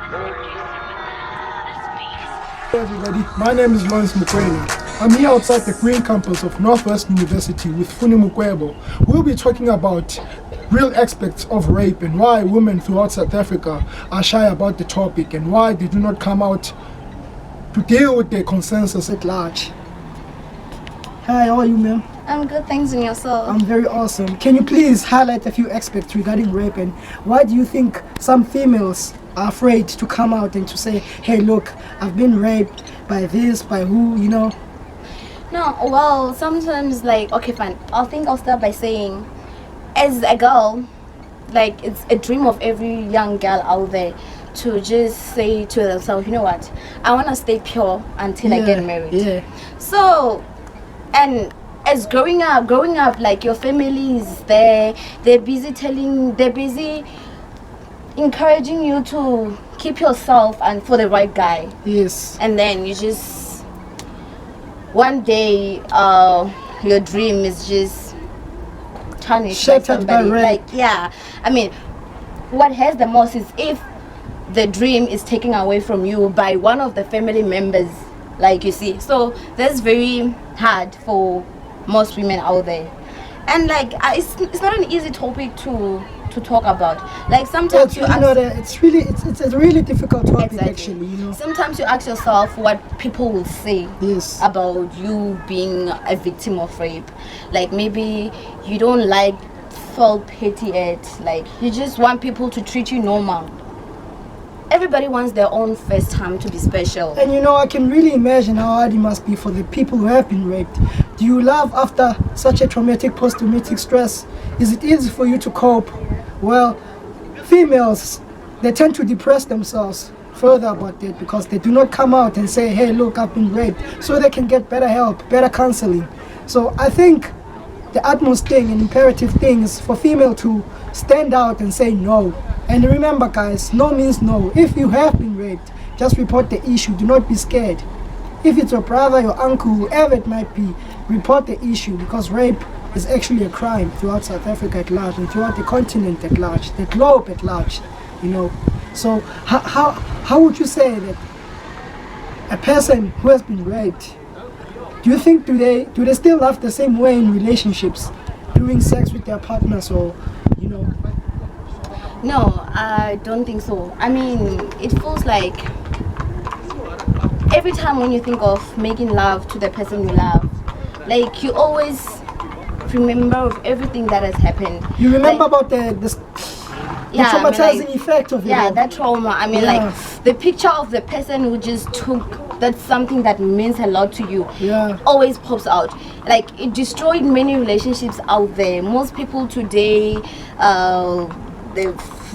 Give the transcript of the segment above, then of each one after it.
Hey everybody, my name is Lawrence Mukwele. I'm here outside the Green Campus of Northwest University with Funi Mukwebo. We'll be talking about real aspects of rape and why women throughout South Africa are shy about the topic and why they do not come out to deal with the consensus at large. Hi, how are you, ma'am? I'm good, thanks, and yourself? I'm very awesome. Can you please highlight a few aspects regarding rape and why do you think some females are afraid to come out and to say, hey, look, I've been raped by this, by who, you know? No, well, sometimes, okay, fine. I'll start by saying, as a girl, it's a dream of every young girl out there to just say to themselves, you know what, I want to stay pure until I get married. Yeah. So, and as growing up, your family is there, they're busy encouraging you to keep yourself and for the right guy. Yes. And then you just, one day, your dream is just tarnished by somebody. I mean, what hurts the most is if the dream is taken away from you by one of the family members, you see. So that's very hard for most women out there, and it's not an easy topic to talk about. Sometimes it's a really difficult topic. Exactly. Actually, you know. Sometimes you ask yourself what people will say. Yes. About you being a victim of rape. Maybe you don't feel pity at, you just want people to treat you normal. Everybody wants their own first time to be special. And I can really imagine how hard it must be for the people who have been raped. Do you laugh after such a traumatic post-traumatic stress? Is it easy for you to cope? Well, females, they tend to depress themselves further about that because they do not come out and say, hey, look, I've been raped, so they can get better help, better counseling. So I think the utmost thing and imperative thing is for female to stand out and say no. And remember, guys, no means no. If you have been raped, just report the issue. Do not be scared. If it's your brother, your uncle, whoever it might be, report the issue because rape is actually a crime throughout South Africa at large and throughout the continent at large, the globe at large, So how would you say that a person who has been raped, do you think do they still love the same way in relationships, doing sex with their partners or, No, I don't think so. I mean, it feels like every time when you think of making love to the person you love, you always remember of everything that has happened. You remember about the traumatizing effect of it. Yeah, that trauma. I mean, the picture of the person who just took that's something that means a lot to you. Yeah. Always pops out. It destroyed many relationships out there. Most people today,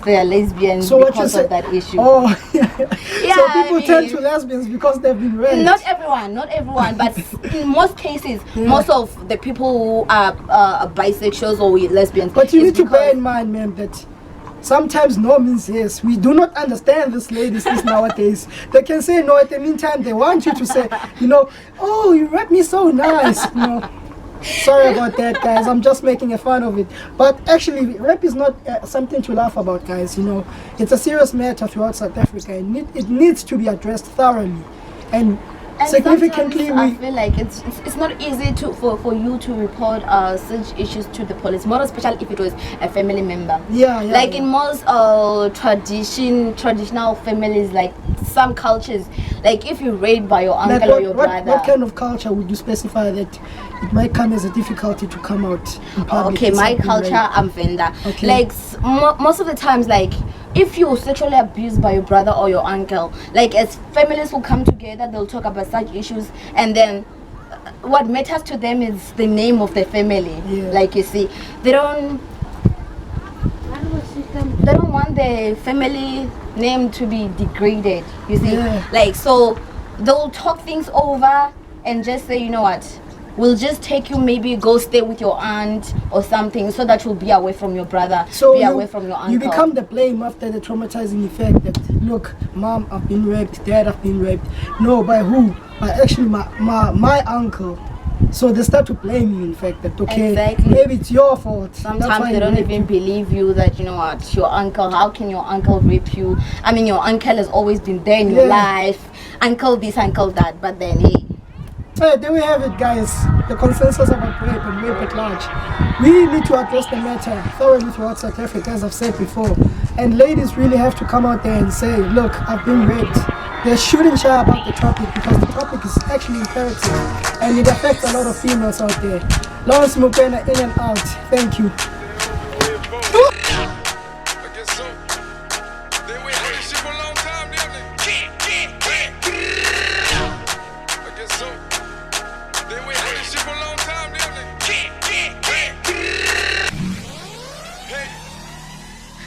they're lesbians because of that issue. Oh, yeah. So people turn to lesbians because they've been raped. Not everyone, but in most cases, most of the people who are bisexuals or lesbians. But you need to bear in mind, ma'am, that sometimes no means yes. We do not understand these ladies nowadays. They can say no, at the meantime they want you to say, oh, you raped me so nice. Sorry about that, guys. I'm just making a fun of it. But actually, rape is not something to laugh about, guys. It's a serious matter throughout South Africa. It needs to be addressed thoroughly. And significantly, I feel like it's not easy for you to report such issues to the police, more especially if it was a family member. In most traditional families, some cultures, if you're raped by your uncle or your brother. What kind of culture would you specify that it might come as a difficulty to come out in public? Okay, my culture, I'm Venda. Okay. Most of the times, if you're sexually abused by your brother or your uncle, as families will come together, they'll talk about such issues, and then what matters to them is the name of the family. You see, they don't want the family name to be degraded, you see. So they'll talk things over and just say, you know what, we'll just take you, maybe go stay with your aunt or something, so that you'll be away from your brother, away from your uncle. You become the blame after the traumatizing effect that, look, mom, I've been raped, dad, I've been raped. No, by who? By actually my uncle. So they start to blame you, in fact, that okay, Exactly. maybe it's your fault. That's why Sometimes they he don't raped even you. believe you that, you know what, your uncle, how can your uncle rape you? I mean, your uncle has always been there in your life. Uncle this, uncle that, but then, hey. Hey, there we have it, guys. The consensus about rape and rape at large. We need to address the matter thoroughly throughout South Africa, as I've said before. And ladies really have to come out there and say, look, I've been raped. They shouldn't shy about the topic because the topic is actually imperative and it affects a lot of females out there. Lawrence Mupena, in and out. Thank you.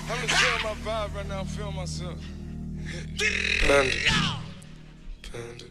I'm gonna tell my vibe right now, feel myself. Panda.